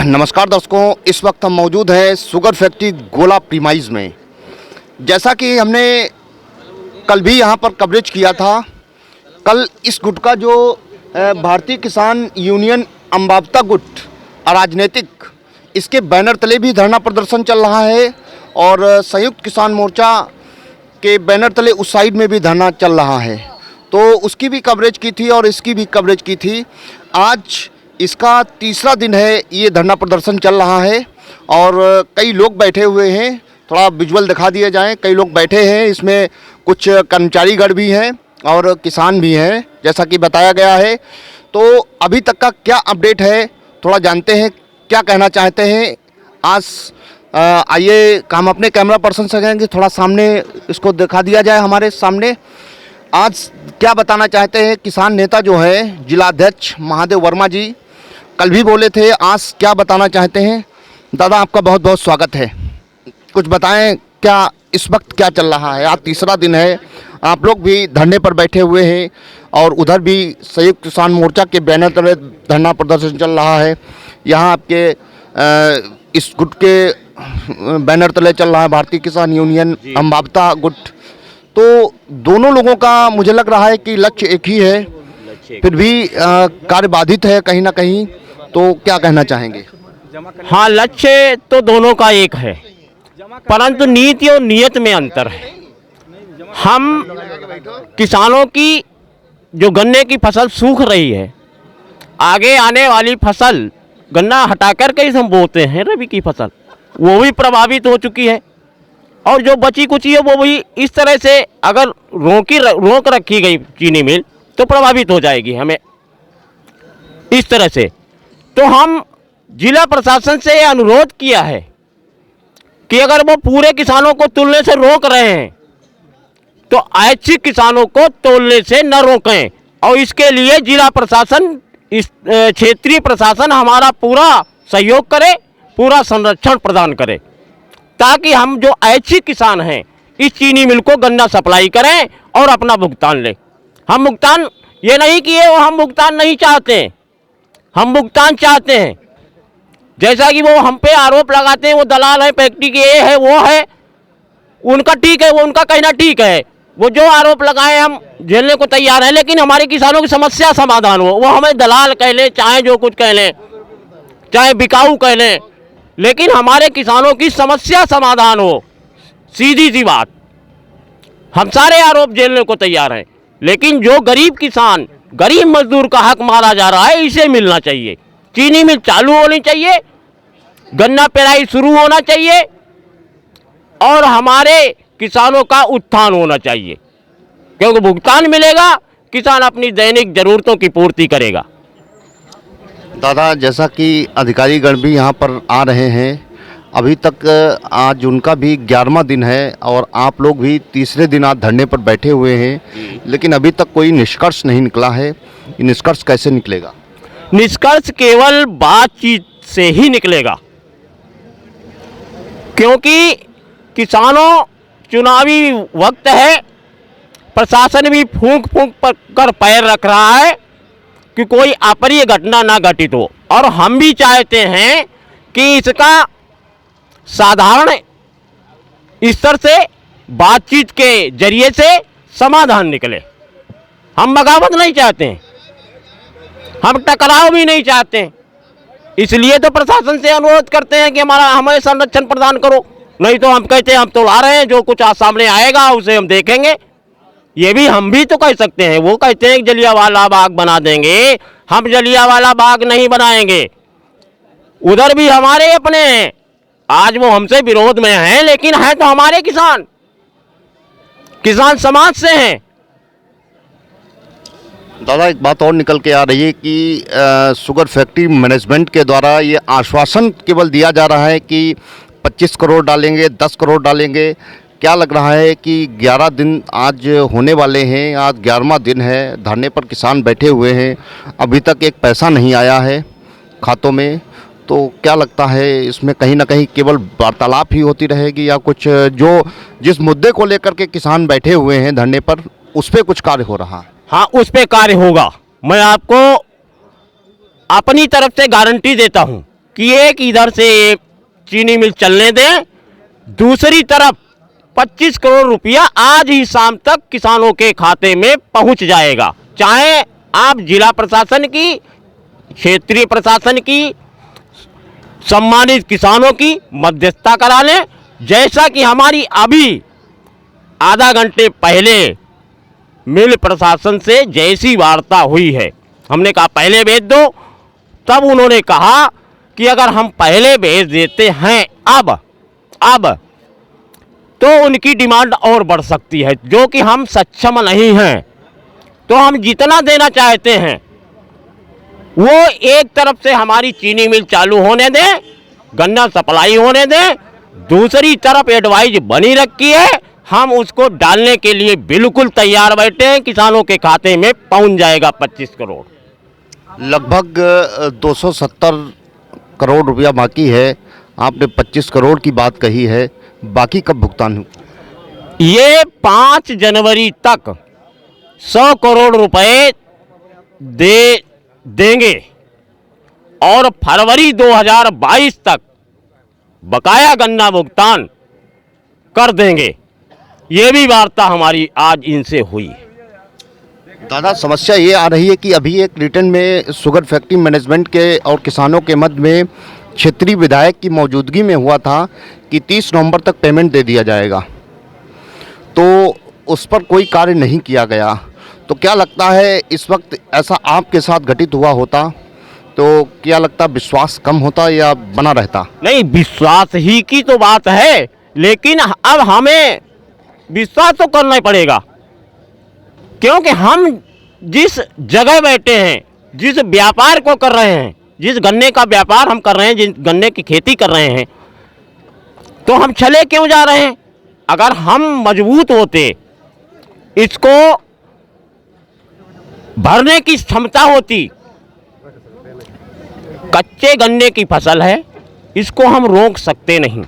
नमस्कार दर्शकों, इस वक्त हम मौजूद हैं शुगर फैक्ट्री गोला प्रीमाइज में। जैसा कि हमने कल भी यहाँ पर कवरेज किया था, कल इस गुट का जो भारतीय किसान यूनियन अम्बावता गुट अराजनीतिक, इसके बैनर तले भी धरना प्रदर्शन चल रहा है और संयुक्त किसान मोर्चा के बैनर तले उस साइड में भी धरना चल रहा है। तो उसकी भी कवरेज की थी और इसकी भी कवरेज की थी। आज इसका तीसरा दिन है, ये धरना प्रदर्शन चल रहा है और कई लोग बैठे हुए हैं। थोड़ा विजुअल दिखा दिए जाएं। कई लोग बैठे हैं, इसमें कुछ कर्मचारीगण भी हैं और किसान भी हैं, जैसा कि बताया गया है। तो अभी तक का क्या अपडेट है, थोड़ा जानते हैं, क्या कहना चाहते हैं। आज आइए हम अपने कैमरा पर्सन से कहेंगे थोड़ा सामने इसको दिखा दिया जाए हमारे सामने। आज क्या बताना चाहते हैं किसान नेता जो है जिलाध्यक्ष महादेव वर्मा जी, कल भी बोले थे, आज क्या बताना चाहते हैं। दादा आपका बहुत बहुत स्वागत है। कुछ बताएं, क्या इस वक्त क्या चल रहा है। आज तीसरा दिन है, आप लोग भी धरने पर बैठे हुए हैं और उधर भी संयुक्त किसान मोर्चा के बैनर तले धरना प्रदर्शन चल रहा है। यहाँ आपके इस गुट के बैनर तले चल रहा है भारतीय किसान यूनियन अम्बावता गुट। तो दोनों लोगों का मुझे लग रहा है कि लक्ष्य एक ही है, फिर भी कार्य बाधित है कहीं ना कहीं। तो क्या कहना चाहेंगे। हाँ, लक्ष्य तो दोनों का एक है, परंतु नीति और नियत में अंतर है। हम किसानों की जो गन्ने की फसल सूख रही है, आगे आने वाली फसल गन्ना हटाकर के हम बोते हैं रबी की फसल, वो भी प्रभावित हो चुकी है। और जो बची कुची है वो भी इस तरह से अगर रोक रखी गई चीनी मिल तो प्रभावित हो जाएगी हमें इस तरह से। तो हम जिला प्रशासन से ये अनुरोध किया है कि अगर वो पूरे किसानों को तोलने से रोक रहे हैं तो ऐच्छिक किसानों को तोलने से न रोकें। और इसके लिए जिला प्रशासन, इस क्षेत्रीय प्रशासन हमारा पूरा सहयोग करे, पूरा संरक्षण प्रदान करे, ताकि हम जो ऐच्छिक किसान हैं इस चीनी मिल को गन्ना सप्लाई करें और अपना भुगतान लें। हम भुगतान ये नहीं किए, हम भुगतान नहीं चाहते हैं, हम भुगतान चाहते हैं। जैसा कि वो हम पे आरोप लगाते हैं, वो दलाल है, फैक्ट्री के ये है वो है, उनका ठीक है, वो उनका कहना ठीक है, वो जो आरोप लगाए हम झेलने को तैयार हैं। लेकिन हमारे किसानों की समस्या समाधान हो, वो हमें दलाल कह लें, चाहे जो कुछ कह लें, चाहे बिकाऊ कह लें, लेकिन हमारे किसानों की समस्या समाधान हो। सीधी सी बात, हम सारे आरोप झेलने को तैयार हैं, लेकिन जो गरीब किसान, गरीब मजदूर का हक मारा जा रहा है, इसे मिलना चाहिए। चीनी मिल चालू होनी चाहिए, गन्ना पेराई शुरू होना चाहिए और हमारे किसानों का उत्थान होना चाहिए, क्योंकि भुगतान मिलेगा, किसान अपनी दैनिक जरूरतों की पूर्ति करेगा। दादा, जैसा कि अधिकारीगण भी यहाँ पर आ रहे हैं, अभी तक आज उनका भी 11वां दिन है और आप लोग भी तीसरे दिन आज धरने पर बैठे हुए हैं, लेकिन अभी तक कोई निष्कर्ष नहीं निकला है। ये निष्कर्ष कैसे निकलेगा। निष्कर्ष केवल बातचीत से ही निकलेगा, क्योंकि किसानों, चुनावी वक्त है, प्रशासन भी फूंक कर पैर रख रहा है कि कोई अप्रिय घटना ना घटित हो। और हम भी चाहते हैं कि इसका साधारण स्तर से बातचीत के जरिए से समाधान निकले। हम बगावत नहीं चाहते हैं, हम टकराव भी नहीं चाहते हैं। इसलिए तो प्रशासन से अनुरोध करते हैं कि हमें संरक्षण प्रदान करो, नहीं तो हम कहते हैं हम तो ला रहे हैं, जो कुछ सामने आएगा उसे हम देखेंगे। ये भी हम भी तो कह सकते हैं। वो कहते हैं कि जलियांवाला बाग बना देंगे, हम जलियांवाला बाग नहीं बनाएंगे। उधर भी हमारे अपने हैं, आज वो हमसे विरोध में हैं, लेकिन है तो हमारे किसान, किसान समाज से हैं। दादा, एक बात और निकल के आ रही है कि शुगर फैक्ट्री मैनेजमेंट के द्वारा ये आश्वासन केवल दिया जा रहा है कि 25 करोड़ डालेंगे, 10 करोड़ डालेंगे। क्या लग रहा है कि 11 दिन आज होने वाले हैं, आज 11वां दिन है, धरने पर किसान बैठे हुए हैं, अभी तक एक पैसा नहीं आया है खातों में। तो क्या लगता है इसमें कहीं ना कहीं केवल वार्तालाप ही होती रहेगी, या कुछ जो जिस मुद्दे को लेकर के किसान बैठे हुए हैं धरने पर, उस पर कुछ कार्य हो रहा है। हाँ, उस पे कार्य होगा। मैं आपको अपनी तरफ से गारंटी देता हूँ कि एक इधर से चीनी मिल चलने दें, दूसरी तरफ 25 करोड़ रुपया आज ही शाम तक किसानों के खाते में पहुंच जाएगा। चाहे आप जिला प्रशासन की, क्षेत्रीय प्रशासन की, सम्मानित किसानों की मध्यस्थता करा लें, जैसा कि हमारी अभी आधा घंटे पहले मिल प्रशासन से जैसी वार्ता हुई है। हमने कहा पहले भेज दो, तब उन्होंने कहा कि अगर हम पहले भेज देते हैं अब तो उनकी डिमांड और बढ़ सकती है, जो कि हम सक्षम नहीं हैं। तो हम जितना देना चाहते हैं वो एक तरफ से हमारी चीनी मिल चालू होने दें, गन्ना सप्लाई होने दें, दूसरी तरफ एडवाइज बनी रखी है, हम उसको डालने के लिए बिल्कुल तैयार बैठे हैं। किसानों के खाते में पहुंच जाएगा 25 करोड़। लगभग 270 करोड़ रुपया बाकी है। आपने 25 करोड़ की बात कही है, बाकी कब भुगतान हो? ये 5 जनवरी तक 100 करोड़ रुपए देंगे और फरवरी 2022 तक बकाया गन्ना भुगतान कर देंगे। ये भी वार्ता हमारी आज इनसे हुई। दादा, समस्या ये आ रही है कि अभी एक रिटर्न में शुगर फैक्ट्री मैनेजमेंट के और किसानों के मध्य में क्षेत्रीय विधायक की मौजूदगी में हुआ था कि 30 नवंबर तक पेमेंट दे दिया जाएगा, तो उस पर कोई कार्य नहीं किया गया। तो क्या लगता है इस वक्त ऐसा आपके साथ घटित हुआ होता तो क्या लगता, विश्वास कम होता या बना रहता? नहीं, विश्वास ही की तो बात है, लेकिन अब हमें विश्वास तो करना ही पड़ेगा, क्योंकि हम जिस जगह बैठे हैं, जिस व्यापार को कर रहे हैं, जिस गन्ने का व्यापार हम कर रहे हैं, जिस गन्ने की खेती कर रहे हैं, तो हम चले क्यों जा रहे हैं? अगर हम मजबूत होते, इसको भरने की क्षमता होती, कच्चे गन्ने की फसल है, इसको हम रोक सकते नहीं।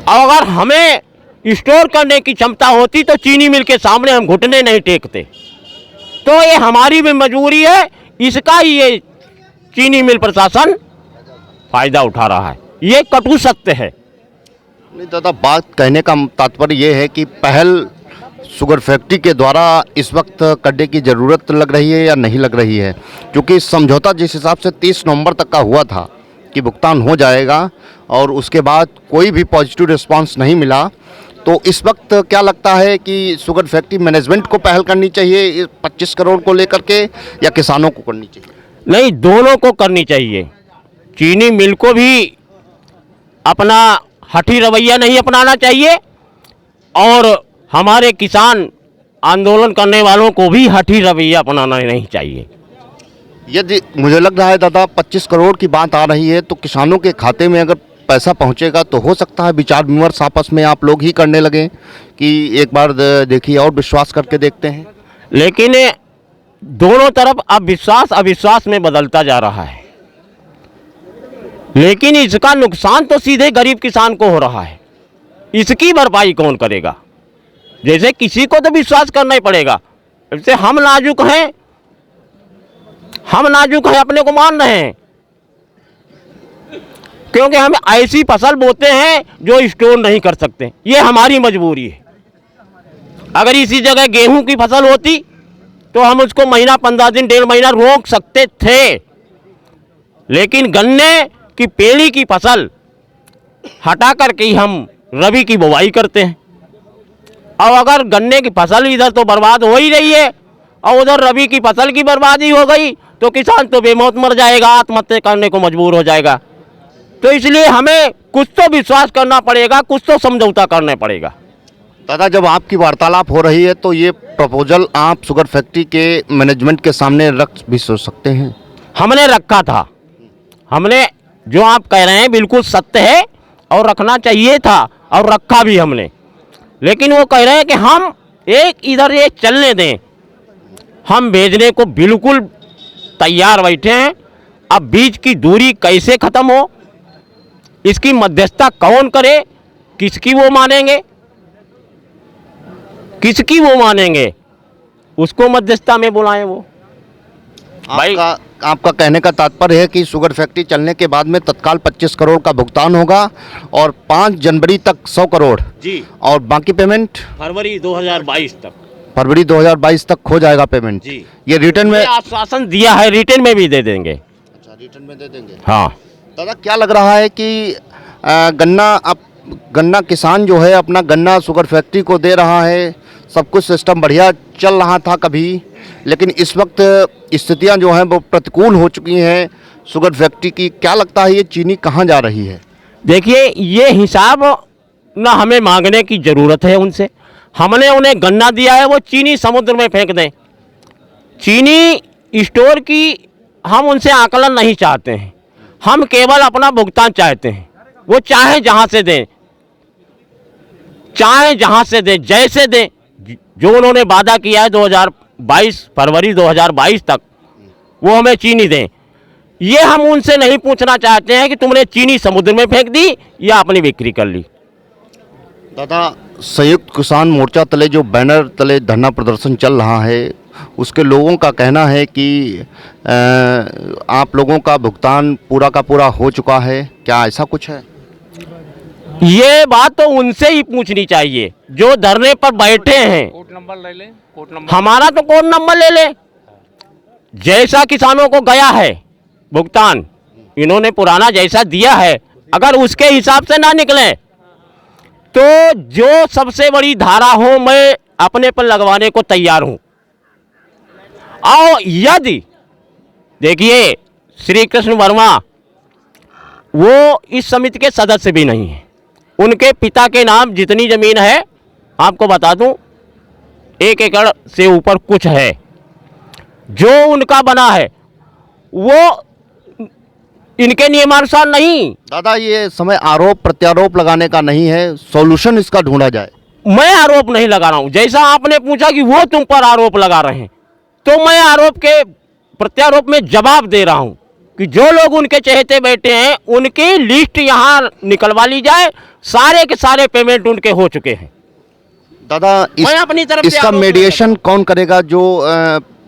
और अगर हमें स्टोर करने की क्षमता होती तो चीनी मिल के सामने हम घुटने नहीं टेकते। तो ये हमारी भी मजबूरी है, इसका ही ये चीनी मिल प्रशासन फायदा उठा रहा है। ये कटु सत्य है। नहीं दादा, बात कहने का तात्पर्य ये है कि पहल शुगर फैक्ट्री के द्वारा इस वक्त करने की ज़रूरत लग रही है या नहीं लग रही है? क्योंकि समझौता जिस हिसाब से 30 नवंबर तक का हुआ था कि भुगतान हो जाएगा और उसके बाद कोई भी पॉजिटिव रिस्पांस नहीं मिला, तो इस वक्त क्या लगता है कि शुगर फैक्ट्री मैनेजमेंट को पहल करनी चाहिए 25 करोड़ को लेकर के या किसानों को करनी चाहिए? नहीं, दोनों को करनी चाहिए। चीनी मिल को भी अपना हठी रवैया नहीं अपनाना चाहिए और हमारे किसान आंदोलन करने वालों को भी हठी रवैया अपनाना नहीं चाहिए। यदि मुझे लग रहा है दादा 25 करोड़ की बात आ रही है तो किसानों के खाते में अगर पैसा पहुंचेगा तो हो सकता है विचार विमर्श आपस में आप लोग ही करने लगें कि एक बार देखिए और विश्वास करके देखते हैं। लेकिन दोनों तरफ अब विश्वास अविश्वास में बदलता जा रहा है, लेकिन इसका नुकसान तो सीधे गरीब किसान को हो रहा है। इसकी भरपाई कौन करेगा? जैसे किसी को तो विश्वास करना ही पड़ेगा। जैसे हम नाजुक हैं, अपने को मान रहे हैं, क्योंकि हम ऐसी फसल बोते हैं जो स्टोर नहीं कर सकते। ये हमारी मजबूरी है। अगर इसी जगह गेहूं की फसल होती तो हम उसको महीना 15 दिन 1.5 महीना रोक सकते थे, लेकिन गन्ने की पेड़ी की फसल हटा करके ही हम रबी की बुवाई करते हैं। और अगर गन्ने की फसल इधर तो बर्बाद हो ही रही है और उधर रबी की फसल की बर्बादी हो गई तो किसान तो बेमौत मर जाएगा, आत्महत्या करने को मजबूर हो जाएगा। तो इसलिए हमें कुछ तो विश्वास करना पड़ेगा, कुछ तो समझौता करना पड़ेगा। दादा, जब आपकी वार्तालाप हो रही है तो ये प्रपोजल आप शुगर फैक्ट्री के मैनेजमेंट के सामने रख भी सोच सकते हैं? हमने रखा था। हमने जो आप कह रहे हैं बिल्कुल सत्य है और रखना चाहिए था और रखा भी हमने, लेकिन वो कह रहे हैं कि हम इधर ये चलने दें। हम भेजने को बिल्कुल तैयार बैठे हैं। अब बीच की दूरी कैसे ख़त्म हो, इसकी मध्यस्थता कौन करे, किसकी वो मानेंगे, उसको मध्यस्थता में बुलाएं। वो भाई आपका कहने का तात्पर्य है कि शुगर फैक्ट्री चलने के बाद में तत्काल 25 करोड़ का भुगतान होगा और 5 जनवरी तक 100 करोड़ जी, और बाकी पेमेंट फरवरी 2022 तक फरवरी 2022 तक हो जाएगा पेमेंट। जी, ये रिटर्न में ये आश्वासन दिया है, रिटर्न में भी दे देंगे। अच्छा, रिटर्न में दे देंगे। हाँ दादा, क्या लग रहा है कि गन्ना किसान जो है अपना गन्ना शुगर फैक्ट्री को दे रहा है, सब कुछ सिस्टम बढ़िया चल रहा था कभी, लेकिन इस वक्त स्थितियां जो हैं वो प्रतिकूल हो चुकी हैं शुगर फैक्ट्री की। क्या लगता है ये चीनी कहाँ जा रही है? देखिए, ये हिसाब ना हमें मांगने की ज़रूरत है उनसे। हमने उन्हें गन्ना दिया है, वो चीनी समुद्र में फेंक दें। चीनी स्टोर की हम उनसे आकलन नहीं चाहते हैं, हम केवल अपना भुगतान चाहते हैं। वो चाहे जहाँ से दें, चाहे जहाँ से दें, जैसे दें, जो उन्होंने वादा किया है 2022 फरवरी 2022 तक वो हमें चीनी दें। ये हम उनसे नहीं पूछना चाहते हैं कि तुमने चीनी समुद्र में फेंक दी या अपनी बिक्री कर ली। दादा, संयुक्त किसान मोर्चा तले जो बैनर तले धरना प्रदर्शन चल रहा है उसके लोगों का कहना है कि आप लोगों का भुगतान पूरा का पूरा हो चुका है, क्या ऐसा कुछ है? ये बात तो उनसे ही पूछनी चाहिए जो धरने पर बैठे हैं। कोड नंबर ले लें, कोड नंबर। हमारा तो कोड नंबर ले ले। जैसा किसानों को गया है भुगतान, इन्होंने पुराना जैसा दिया है, अगर उसके हिसाब से ना निकले तो जो सबसे बड़ी धारा हो मैं अपने पर लगवाने को तैयार हूं। और यदि देखिए, श्री कृष्ण वर्मा वो इस समिति के सदस्य भी नहीं है। उनके पिता के नाम जितनी जमीन है आपको बता दूं, 1 एकड़ से ऊपर कुछ है। जो उनका बना है वो इनके नियमानुसार नहीं। दादा, ये समय आरोप प्रत्यारोप लगाने का नहीं है, सॉल्यूशन इसका ढूंढा जाए। मैं आरोप नहीं लगा रहा हूं। जैसा आपने पूछा कि वो तुम पर आरोप लगा रहे हैं, तो मैं आरोप के प्रत्यारोप में जवाब दे रहा हूं कि जो लोग उनके चहेते बैठे हैं उनकी लिस्ट यहां निकलवा ली जाए। सारे के सारे पेमेंट उनके हो चुके हैं। दादा, मैं अपनी तरफ से इसका आरोप नहीं मेडिएशन कौन करेगा? जो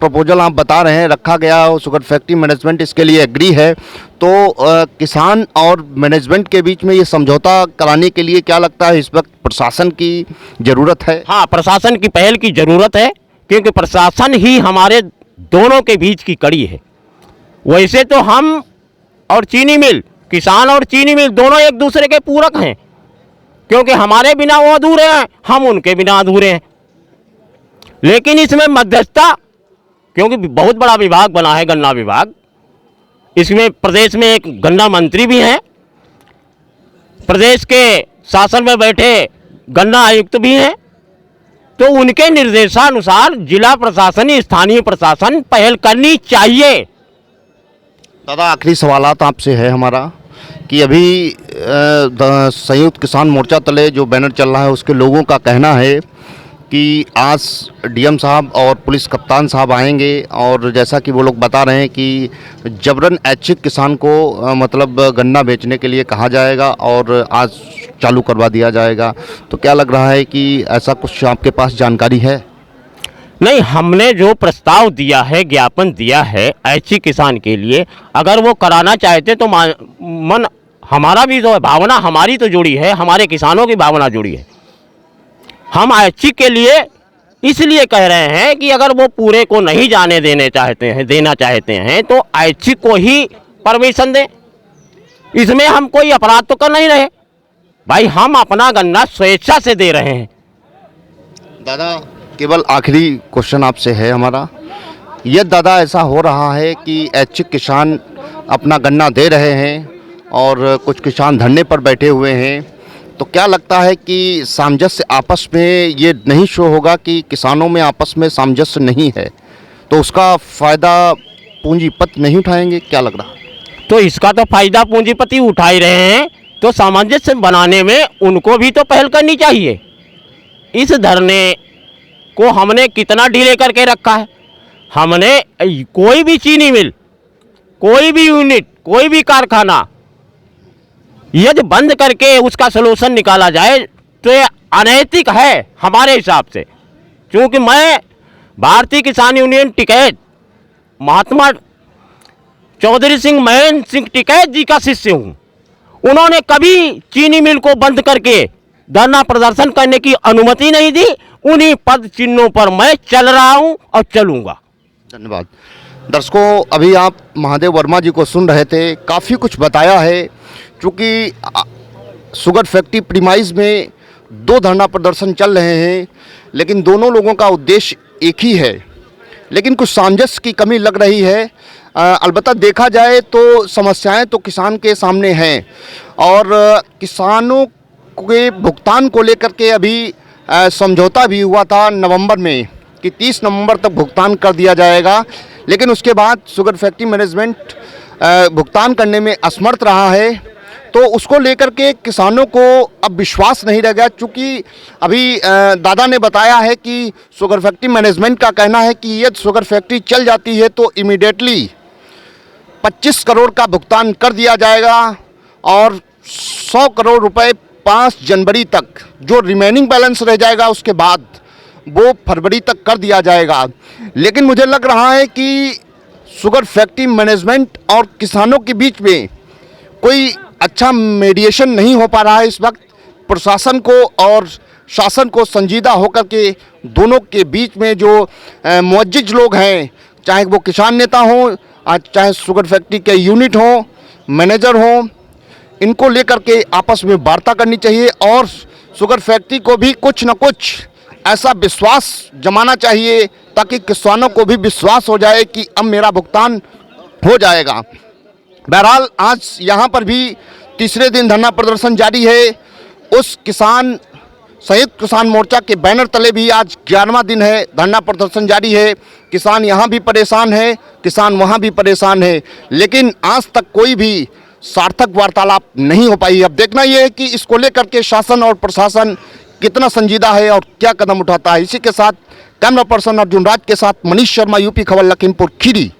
प्रपोजल आप बता रहे हैं रखा गया हो, शुगर फैक्ट्री मैनेजमेंट इसके लिए एग्री है, तो किसान और मैनेजमेंट के बीच में ये समझौता कराने के लिए क्या लगता है इस वक्त प्रशासन की ज़रूरत है? हाँ, प्रशासन की पहल की ज़रूरत है, क्योंकि प्रशासन ही हमारे दोनों के बीच की कड़ी है। वैसे तो हम और चीनी मिल, किसान और चीनी मिल दोनों एक दूसरे के पूरक हैं, क्योंकि हमारे बिना वो अधूरे हैं, हम उनके बिना अधूरे हैं। लेकिन इसमें मध्यस्थता, क्योंकि बहुत बड़ा विभाग बना है गन्ना विभाग, इसमें प्रदेश में एक गन्ना मंत्री भी हैं, प्रदेश के शासन में बैठे गन्ना आयुक्त भी हैं, तो उनके निर्देशानुसार जिला प्रशासन, स्थानीय प्रशासन पहल करनी चाहिए। दादा, आखिरी सवालात आपसे है हमारा कि अभी संयुक्त किसान मोर्चा तले जो बैनर चल रहा है उसके लोगों का कहना है कि आज डीएम साहब और पुलिस कप्तान साहब आएंगे और जैसा कि वो लोग बता रहे हैं कि जबरन ऐच्छिक किसान को मतलब गन्ना बेचने के लिए कहा जाएगा और आज चालू करवा दिया जाएगा। तो क्या लग रहा है कि ऐसा कुछ आपके पास जानकारी है? नहीं, हमने जो प्रस्ताव दिया है, ज्ञापन दिया है ऐच्छिक किसान के लिए, अगर वो कराना चाहते तो मन हमारा भी जो है, भावना हमारी तो जुड़ी है, हमारे किसानों की भावना जुड़ी है। हम ऐच्छिक के लिए इसलिए कह रहे हैं कि अगर वो पूरे को नहीं जाने देना चाहते हैं तो ऐच्छिक को ही परमिशन दें। इसमें हम कोई अपराध तो कर नहीं रहे भाई, हम अपना गन्ना स्वेच्छा से दे रहे हैं। दादा, केवल आखिरी क्वेश्चन आपसे है हमारा, ये दादा ऐसा हो रहा है कि ऐच्छिक किसान अपना गन्ना दे रहे हैं और कुछ किसान धरने पर बैठे हुए हैं, तो क्या लगता है कि सामंजस्य आपस में ये नहीं शो होगा कि किसानों में आपस में सामंजस्य नहीं है, तो उसका फ़ायदा पूंजीपति नहीं उठाएंगे? क्या लग रहा है? तो इसका तो फायदा पूंजीपति उठा ही रहे हैं, तो सामंजस्य बनाने में उनको भी तो पहल करनी चाहिए। इस धरने को हमने कितना डिले करके रखा है। हमने कोई भी चीनी मिल, कोई भी यूनिट, कोई भी कारखाना यदि बंद करके उसका सलूशन निकाला जाए तो ये अनैतिक है हमारे हिसाब से। क्योंकि मैं भारतीय किसान यूनियन टिकैत महात्मा चौधरी सिंह महेंद्र सिंह टिकैत जी का शिष्य हूँ। उन्होंने कभी चीनी मिल को बंद करके धरना प्रदर्शन करने की अनुमति नहीं दी। उन्हीं पद चिन्हों पर मैं चल रहा हूँ और चलूँगा। धन्यवाद। दर्शकों, अभी आप महादेव वर्मा जी को सुन रहे थे, काफ़ी कुछ बताया है। चूँकि शुगर फैक्ट्री प्रीमाइज में 2 धरना प्रदर्शन चल रहे हैं, लेकिन दोनों लोगों का उद्देश्य एक ही है, लेकिन कुछ सामंजस्य की कमी लग रही है। अलबत्ता देखा जाए तो समस्याएं तो किसान के सामने हैं, और किसानों के भुगतान को लेकर के अभी समझौता भी हुआ था नवंबर में कि 30 नवंबर तक भुगतान कर दिया जाएगा, लेकिन उसके बाद शुगर फैक्ट्री मैनेजमेंट भुगतान करने में असमर्थ रहा है। तो उसको लेकर के किसानों को अब विश्वास नहीं रह गया। चूँकि अभी दादा ने बताया है कि शुगर फैक्ट्री मैनेजमेंट का कहना है कि यदि शुगर फैक्ट्री चल जाती है तो इमीडिएटली 25 करोड़ का भुगतान कर दिया जाएगा, और 100 करोड़ रुपए 5 जनवरी तक, जो रिमेनिंग बैलेंस रह जाएगा उसके बाद वो फरवरी तक कर दिया जाएगा। लेकिन मुझे लग रहा है कि शुगर फैक्ट्री मैनेजमेंट और किसानों के बीच में कोई अच्छा मीडिएशन नहीं हो पा रहा है इस वक्त। प्रशासन को और शासन को संजीदा होकर के दोनों के बीच में जो मुअज्जिज लोग हैं, चाहे वो किसान नेता हों, चाहे शुगर फैक्ट्री के यूनिट हों, मैनेजर हों, इनको लेकर के आपस में वार्ता करनी चाहिए, और शुगर फैक्ट्री को भी कुछ न कुछ ऐसा विश्वास जमाना चाहिए ताकि किसानों को भी विश्वास हो जाए कि अब मेरा भुगतान हो जाएगा। बहरहाल आज यहाँ पर भी तीसरे दिन धरना प्रदर्शन जारी है। उस किसान संयुक्त किसान मोर्चा के बैनर तले भी आज 11वां दिन है, धरना प्रदर्शन जारी है। किसान यहाँ भी परेशान है, किसान वहाँ भी परेशान है, लेकिन आज तक कोई भी सार्थक वार्तालाप नहीं हो पाई। अब देखना यह है कि इसको लेकर के शासन और प्रशासन कितना संजीदा है और क्या कदम उठाता है। इसी के साथ कैमरा पर्सन अर्जुन राज के साथ मनीष शर्मा, यूपी खबर, लखीमपुर खीरी।